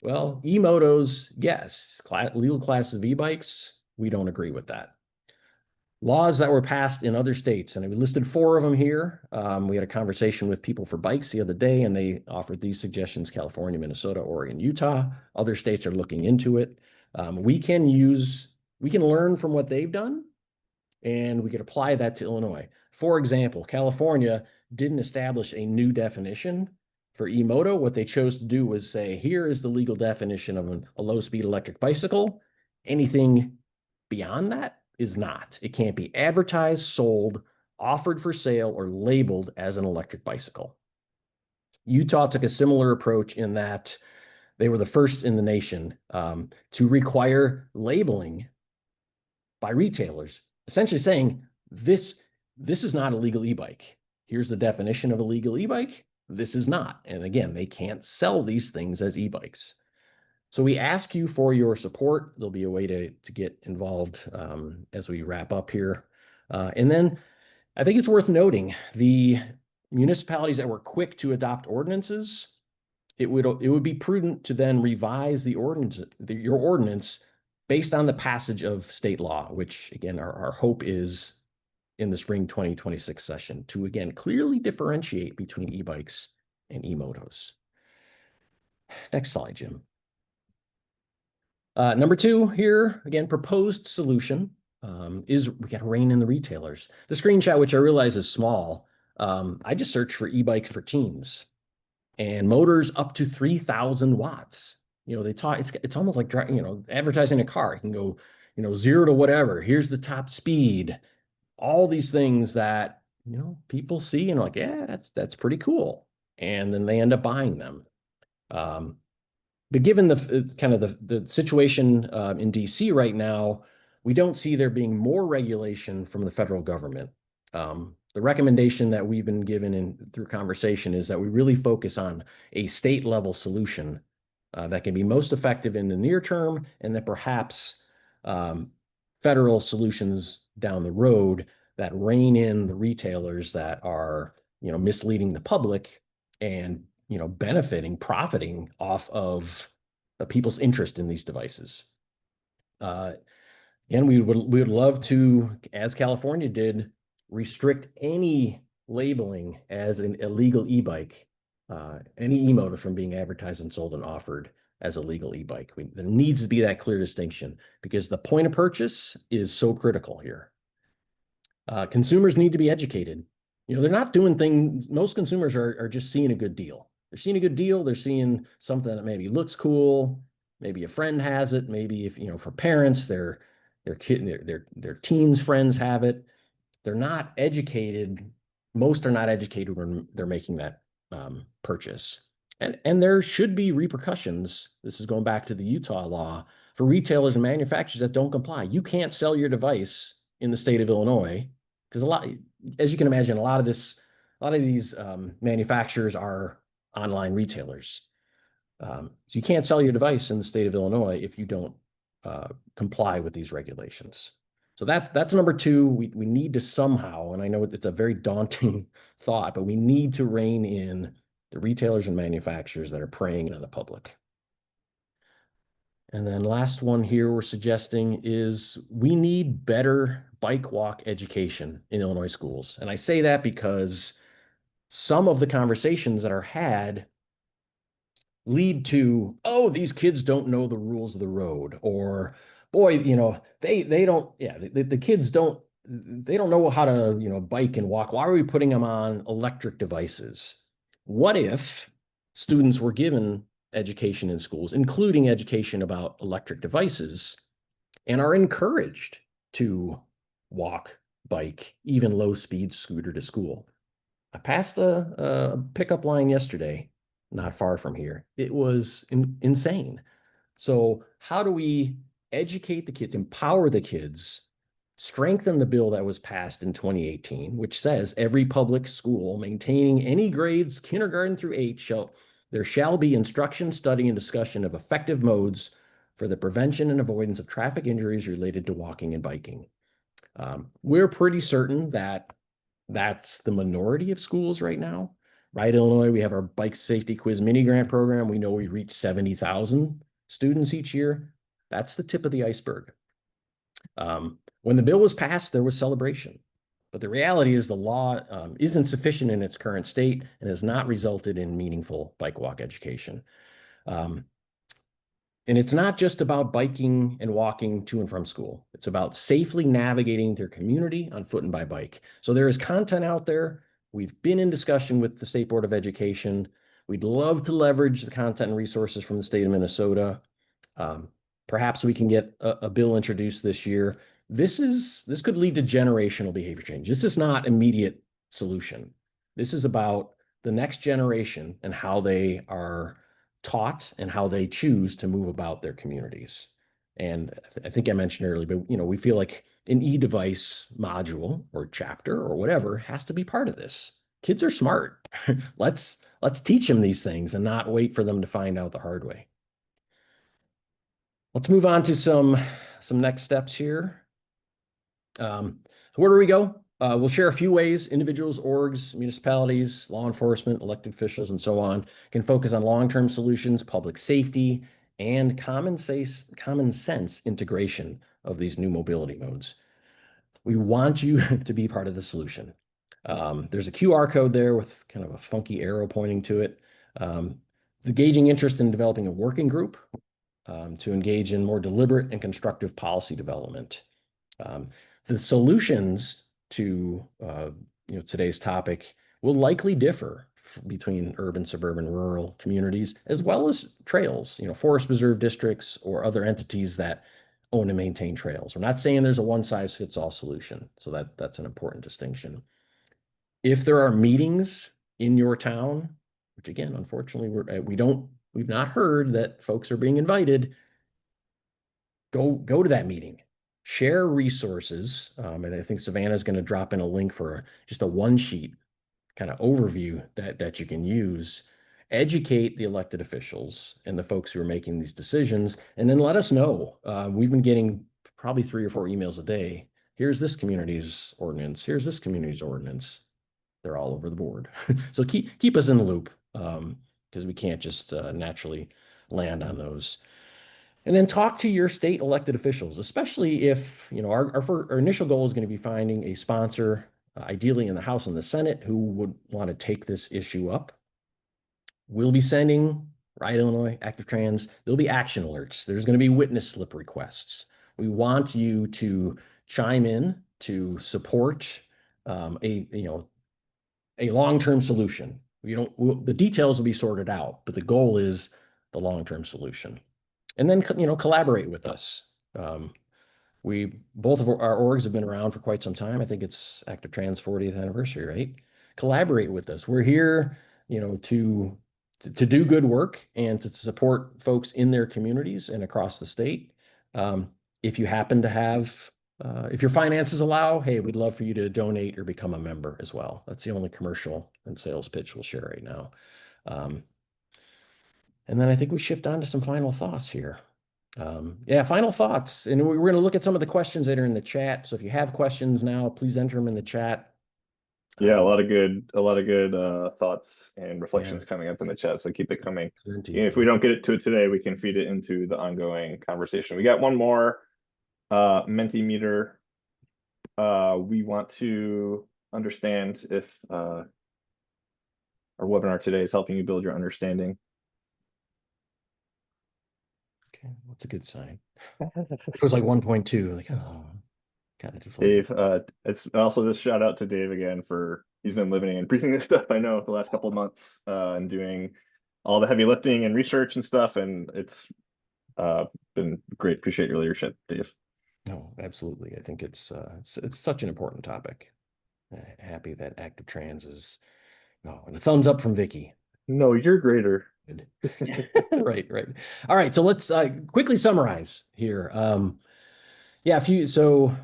Well, e-motos, yes, legal classes of e-bikes, we don't agree with that. Laws that were passed in other states, and we listed 4 of them here. We had a conversation with People for Bikes the other day, and they offered these suggestions: California, Minnesota, Oregon, Utah. Other states are looking into it. We can learn from what they've done, and we could apply that to Illinois. For example, California didn't establish a new definition for e-moto. What they chose to do was say, here is the legal definition of a low-speed electric bicycle. Anything beyond that is not. It can't be advertised, sold, offered for sale, or labeled as an electric bicycle. Utah took a similar approach in that they were the first in the nation to require labeling by retailers, essentially saying, this is not a legal e-bike. Here's the definition of a legal e-bike. This is not. And again, they can't sell these things as e-bikes. So we ask you for your support. There'll be a way to get involved as we wrap up here. And then I think it's worth noting the municipalities that were quick to adopt ordinances, it would be prudent to then revise your ordinance based on the passage of state law, which again, our hope is in the spring 2026 session to again clearly differentiate between e-bikes and e-motos. Next slide, Jim. Number two here, again, proposed solution is we got to rein in the retailers. The screenshot, which I realize is small, I just searched for e-bikes for teens and motors up to 3,000 watts. You know, they talk, it's almost like, advertising a car. You can go, 0 to whatever. Here's the top speed. All these things that, people see and are like, yeah, that's pretty cool. And then they end up buying them. But given the kind of the situation in DC right now, we don't see there being more regulation from the federal government. The recommendation that we've been given through conversation is that we really focus on a state level solution that can be most effective in the near term, and that perhaps federal solutions down the road that rein in the retailers that are, misleading the public and, profiting off of people's interest in these devices. Again, we would love to, as California did, restrict any labeling as an illegal e-bike, any e-motor from being advertised and sold and offered as a legal e-bike. There needs to be that clear distinction because the point of purchase is so critical here. Consumers need to be educated. They're not doing things. Most consumers are just seeing a good deal. They're seeing a good deal. They're seeing something that maybe looks cool. Maybe a friend has it. Maybe if, for parents, their teens' friends have it. They're not educated. Most are not educated when they're making that purchase. And there should be repercussions. This is going back to the Utah law for retailers and manufacturers that don't comply. You can't sell your device in the state of Illinois because as you can imagine, a lot of these manufacturers are online retailers. So you can't sell your device in the state of Illinois if you don't comply with these regulations. So that's number two. We need to somehow, and I know it's a very daunting thought, but we need to rein in the retailers and manufacturers that are preying on the public. And then last one here we're suggesting is we need better bike walk education in Illinois schools. And I say that because some of the conversations that are had lead to, oh, these kids don't know the rules of the road, or boy, they don't, the kids don't know how to, bike and walk. Why are we putting them on electric devices? What if students were given education in schools, including education about electric devices, and are encouraged to walk, bike, even low speed scooter to school? I passed a pickup line yesterday, not far from here. It was insane. So how do we educate the kids, empower the kids, strengthen the bill that was passed in 2018, which says every public school maintaining any grades kindergarten through 8 there shall be instruction, study, and discussion of effective modes for the prevention and avoidance of traffic injuries related to walking and biking. We're pretty certain that that's the minority of schools right now. Right, Illinois, we have our bike safety quiz mini grant program. We know we reach 70,000 students each year. That's the tip of the iceberg. When the bill was passed, there was celebration. But the reality is the law isn't sufficient in its current state and has not resulted in meaningful bike walk education. And it's not just about biking and walking to and from school. It's about safely navigating their community on foot and by bike. So there is content out there. We've been in discussion with the State Board of Education. We'd love to leverage the content and resources from the state of Minnesota. Perhaps we can get a bill introduced this year. This could lead to generational behavior change. This is not immediate solution. This is about the next generation and how they are taught and how they choose to move about their communities. And I think I mentioned earlier, but we feel like an e-device module or chapter or whatever has to be part of this. Kids are smart. Let's teach them these things and not wait for them to find out the hard way. Let's move on to some next steps here. So where do we go? We'll share a few ways individuals, orgs, municipalities, law enforcement, elected officials, and so on can focus on long-term solutions, public safety, and common sense integration of these new mobility modes. We want you to be part of the solution. There's a QR code there with kind of a funky arrow pointing to it. The gauging interest in developing a working group to engage in more deliberate and constructive policy development. The solutions to today's topic will likely differ between urban, suburban, rural communities, as well as trails, forest preserve districts or other entities that own and maintain trails. We're not saying there's a one-size-fits-all solution, so that's an important distinction. If there are meetings in your town, which again, unfortunately, we've not heard that folks are being invited, go to that meeting. Share resources, and I think Savannah's going to drop in a link for just a one-sheet kind of overview that you can use. Educate the elected officials and the folks who are making these decisions, and then let us know. We've been getting probably 3 or 4 emails a day. Here's this community's ordinance. Here's this community's ordinance. They're all over the board. So keep us in the loop, because we can't just naturally land on those. And then talk to your state elected officials, especially if, our initial goal is going to be finding a sponsor, ideally in the House and the Senate, who would want to take this issue up. We'll be sending, Ride Illinois, Active Trans, there'll be action alerts. There's going to be witness slip requests. We want you to chime in to support a long-term solution. The details will be sorted out, but the goal is the long-term solution. And then, collaborate with us. Both of our orgs have been around for quite some time. I think it's Active Trans 40th anniversary, right? Collaborate with us. We're here, to do good work and to support folks in their communities and across the state. If you happen to have, if your finances allow, hey, we'd love for you to donate or become a member as well. That's the only commercial and sales pitch we'll share right now. And then I think we shift on to some final thoughts here. Final thoughts. And we're going to look at some of the questions that are in the chat. So if you have questions now, please enter them in the chat. Yeah, a lot of good thoughts and reflections coming up in the chat. So keep it coming. If we don't get to it today, we can feed it into the ongoing conversation. We got one more Mentimeter. We want to understand if our webinar today is helping you build your understanding. Okay, that's a good sign. It was like 1.2, like, oh, kind of Dave, it's also just shout out to Dave again he's been living and breathing this stuff, I know, the last couple of months, and doing all the heavy lifting and research and stuff, and it's been great. Appreciate your leadership, Dave. No, absolutely. I think it's such an important topic. Happy that Active Trans is, and a thumbs up from Vicky. No, you're greater. Right. All right, so let's quickly summarize here. So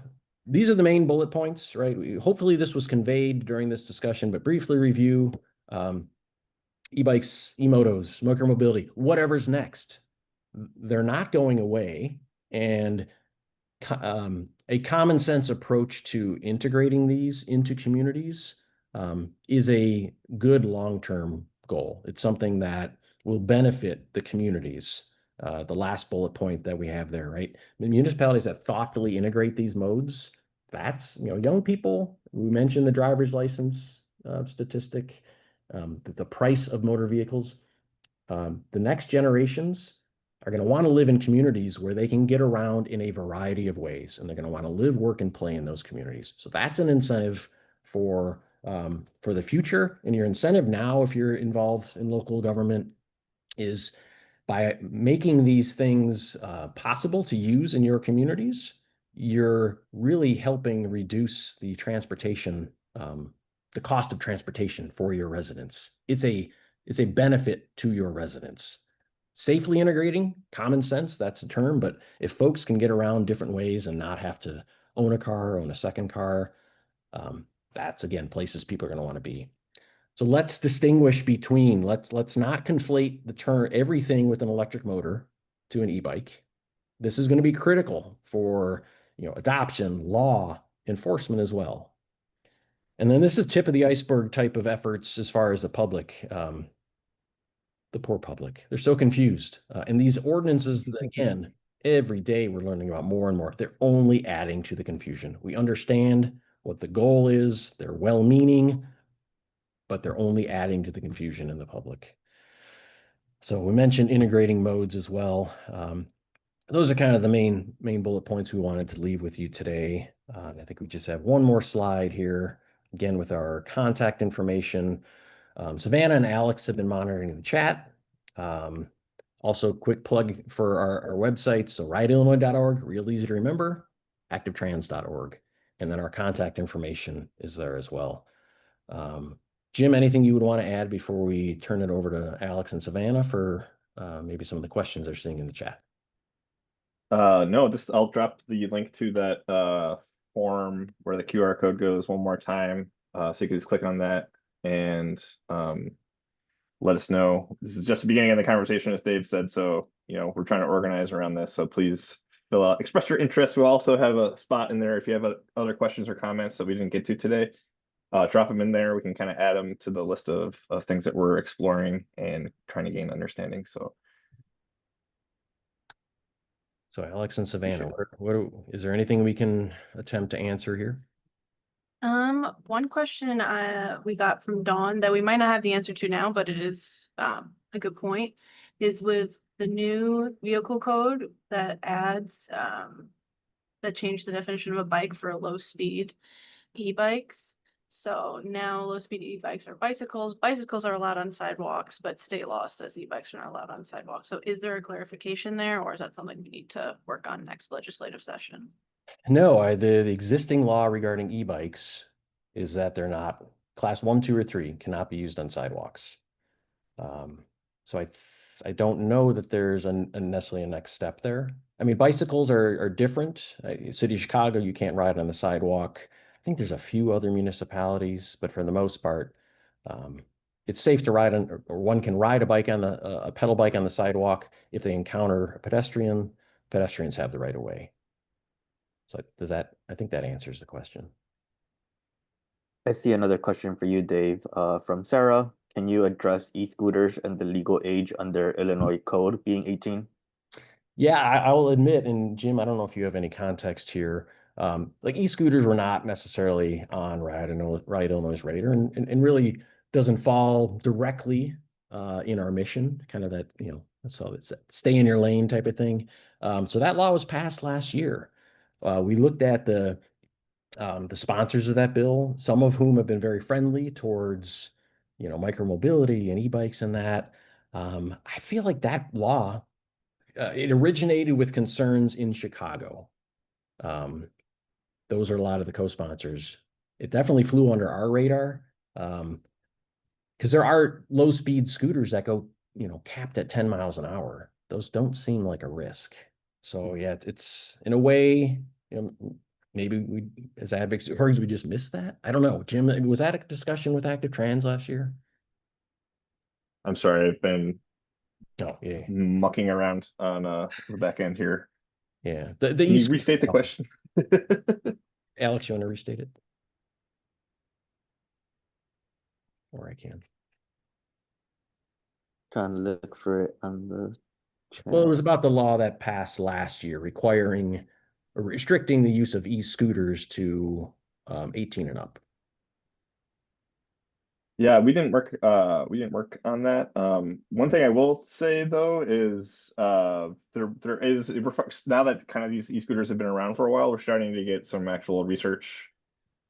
these are the main bullet points, right? Hopefully this was conveyed during this discussion, but briefly review e-bikes, e-motos, micromobility, whatever's next. They're not going away, and a common sense approach to integrating these into communities is a good long-term goal. It's something that will benefit the communities. The last bullet point that we have there, right? The municipalities that thoughtfully integrate these modes, that's, young people. We mentioned the driver's license statistic, the price of motor vehicles. The next generations are going to want to live in communities where they can get around in a variety of ways, and they're going to want to live, work, and play in those communities. So that's an incentive for the future. And your incentive now, if you're involved in local government, is by making these things possible to use in your communities, you're really helping reduce the transportation, the cost of transportation for your residents. It's a benefit to your residents. Safely integrating, common sense, that's a term, but if folks can get around different ways and not have to own a car, own a second car, that's, again, places people are going to want to be. So let's distinguish between, let's not conflate the term, everything with an electric motor to an e-bike. This is going to be critical for, adoption, law, enforcement as well. And then this is tip of the iceberg type of efforts as far as the public, the poor public. They're so confused. And these ordinances, again, every day we're learning about more and more. They're only adding to the confusion. We understand what the goal is. They're well-meaning, but they're only adding to the confusion in the public. So we mentioned integrating modes as well. Those are kind of the main bullet points we wanted to leave with you today. I think we just have one more slide here, again, with our contact information. Savannah and Alex have been monitoring the chat. Also, quick plug for our website. So rideillinois.org, real easy to remember, activetrans.org. And then our contact information is there as well. Jim, anything you would want to add before we turn it over to Alex and Savannah for maybe some of the questions they're seeing in the chat? No, just I'll drop the link to that form where the QR code goes one more time. So you can just click on that and let us know. This is just the beginning of the conversation, as Dave said. So, we're trying to organize around this. So please fill out, express your interest. We'll also have a spot in there if you have other questions or comments that we didn't get to today. Drop them in there. We can kind of add them to the list of things that we're exploring and trying to gain understanding. So Alex and Savannah, is there anything we can attempt to answer here? One question we got from Dawn that we might not have the answer to now, but it is a good point, is with the new vehicle code that adds that changed the definition of a bike for low speed e-bikes. So now low speed e-bikes are bicycles. Bicycles are allowed on sidewalks, but state law says e-bikes are not allowed on sidewalks. So is there a clarification there, or is that something we need to work on next legislative session? No, the existing law regarding e-bikes is that they're not class 1, 2, or 3 cannot be used on sidewalks. So I don't know that there's necessarily a next step there. I mean, bicycles are different. City of Chicago, you can't ride on the sidewalk. I think there's a few other municipalities, but for the most part, it's safe to ride on, or one can ride a bike on a pedal bike on the sidewalk if they encounter a pedestrian. Pedestrians have the right of way. So I think that answers the question. I see another question for you, Dave, from Sarah. Can you address e-scooters and the legal age under Illinois code being 18? Yeah, I will admit, and Jim, I don't know if you have any context here. Like e-scooters were not necessarily on Ride Illinois' radar, and really doesn't fall directly in our mission, kind of that, so it's stay in your lane type of thing. So that law was passed last year. We looked at the sponsors of that bill, some of whom have been very friendly towards, micromobility and e-bikes and that. I feel like that law, it originated with concerns in Chicago. Those are a lot of the co-sponsors. It definitely flew under our radar because there are low-speed scooters that go, capped at 10 miles an hour. Those don't seem like a risk. So yeah, it's in a way, maybe we, as advocates, or we just missed that. I don't know. Jim, was that a discussion with Active Trans last year? I'm sorry, I've been yeah, mucking around on the back end here. Yeah. Can you restate the question? Alex, you want to restate it? Or I can. Trying to look for it on the chat. Well, it was about the law that passed last year requiring or restricting the use of e-scooters to 18 and up. Yeah, we didn't work on that. One thing I will say though is there is, now that kind of these e-scooters have been around for a while, we're starting to get some actual research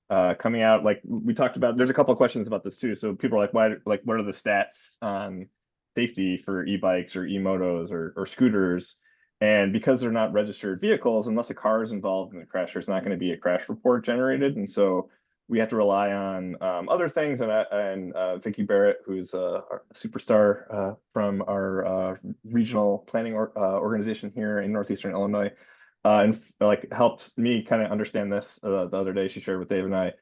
coming out. Like we talked about, there's a couple of questions about this too. So people are like, what are the stats on safety for e-bikes or e-motos or scooters? And because they're not registered vehicles, unless a car is involved in the crash, there's not going to be a crash report generated. And so we have to rely on other things. And Vicki Barrett, who's a superstar from our regional planning organization here in Northeastern Illinois, and like helped me kind of understand this the other day. She shared with Dave and I,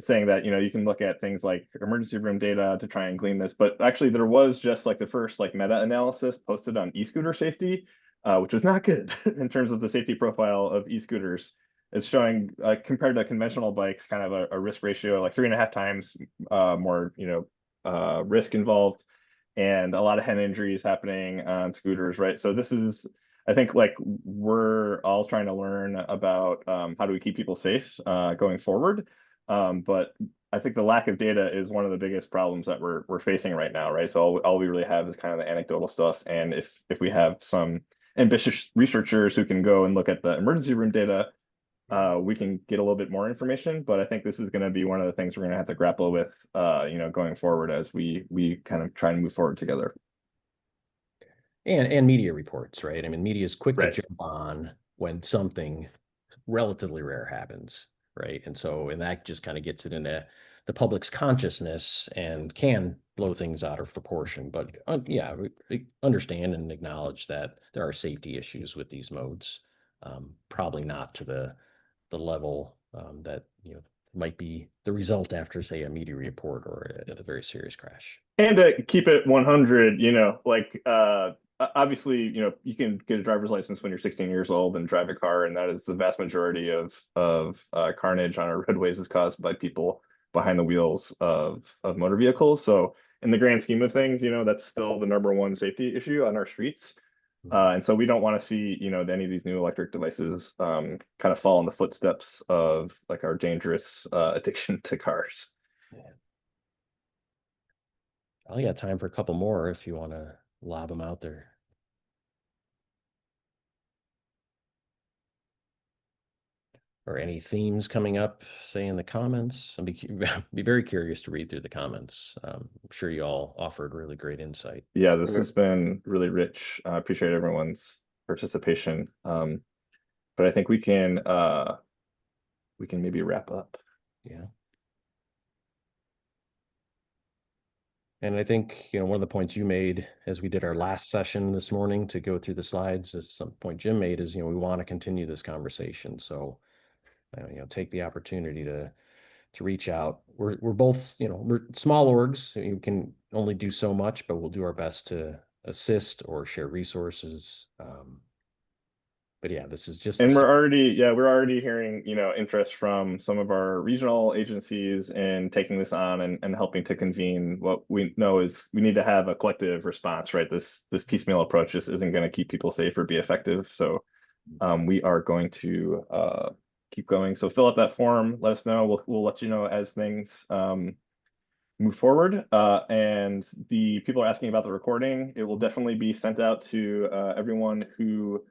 saying that you can look at things like emergency room data to try and glean this, but actually there was just like the first like meta-analysis posted on e-scooter safety, which was not good in terms of the safety profile of e-scooters. It's showing compared to conventional bikes kind of a risk ratio like 3.5 times more risk involved, and a lot of head injuries happening on scooters, right? So this is, I think, like we're all trying to learn about how do we keep people safe going forward. But I think the lack of data is one of the biggest problems that we're facing right now, right? So all we really have is kind of the anecdotal stuff, and if we have some ambitious researchers who can go and look at the emergency room data, we can get a little bit more information. But I think this is going to be one of the things we're going to have to grapple with, going forward as we kind of try and move forward together. And media reports, right? I mean, media is quick Right. to jump on when something relatively rare happens, right? And that just kind of gets it into the public's consciousness and can blow things out of proportion. But yeah, we understand and acknowledge that there are safety issues with these modes. Probably not to the level that might be the result after, say, a media report or a very serious crash. And to keep it 100, obviously, you can get a driver's license when you're 16 years old and drive a car, and that is the vast majority of carnage on our roadways is caused by people behind the wheels of motor vehicles. So in the grand scheme of things, that's still the #1 safety issue on our streets. And so we don't want to see, any of these new electric devices kind of fall in the footsteps of like our dangerous addiction to cars. Yeah. I got time for a couple more if you want to lob them out there. Or any themes coming up, say in the comments. I'd be very curious to read through the comments. I'm sure you all offered really great insight. Yeah, this has been really rich. I appreciate everyone's participation. But I think we can maybe wrap up. Yeah. And I think, one of the points you made as we did our last session this morning to go through the slides, is some point Jim made, is, we want to continue this conversation. So, take the opportunity to reach out. We're both, we're small orgs. You can only do so much, but we'll do our best to assist or share resources. But yeah, this is just. And we're already hearing, interest from some of our regional agencies in taking this on and helping to convene. What we know is we need to have a collective response, right? This piecemeal approach just isn't going to keep people safe or be effective. So we are going to keep going. So fill out that form, let us know. We'll let you know as things move forward. And the people are asking about the recording. It will definitely be sent out to everyone who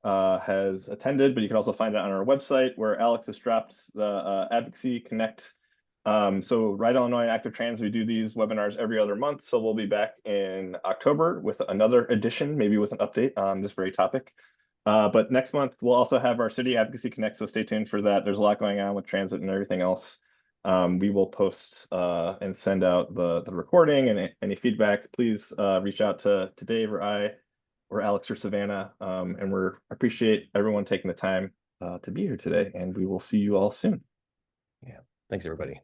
has attended, but you can also find it on our website where Alex has dropped the Advocacy Connect. So Ride Illinois Active Trans, we do these webinars every other month. So we'll be back in October with another edition, maybe with an update on this very topic. But next month, we'll also have our City Advocacy Connect, so stay tuned for that. There's a lot going on with transit and everything else. We will post and send out the recording, and any feedback, please reach out to Dave or I or Alex or Savannah. And we appreciate everyone taking the time to be here today, and we will see you all soon. Yeah. Thanks, everybody.